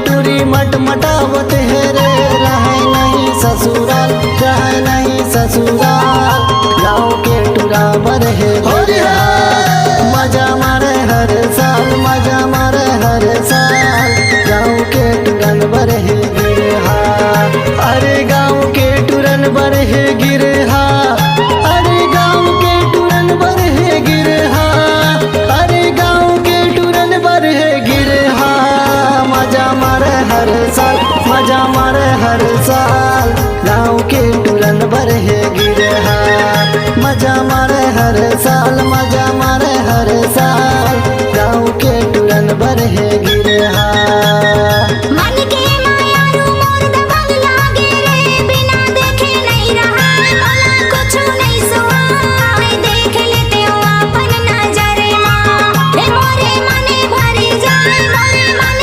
टूरी मटमटावत है रे, रहे नहीं ससुराल, रहे नहीं ससुराल। गाँव के टूरा बर है मजा मारे हर साल, मजा मारे हर साल। गाँव के टूरन बर है गिरहा, अरे गाँव के टूरन बर है गिरहा, अरे गाँव के टूरन बर है गिरहा, अरे गाँव के टूरन बर है गिरहा। मजा मारे हर साल, मजा मारे हर साल। गाँव के टूरन बर है गिरहा, मजा मारे हर साल, मजा मारे हर साल। गाँव के टूरन बर है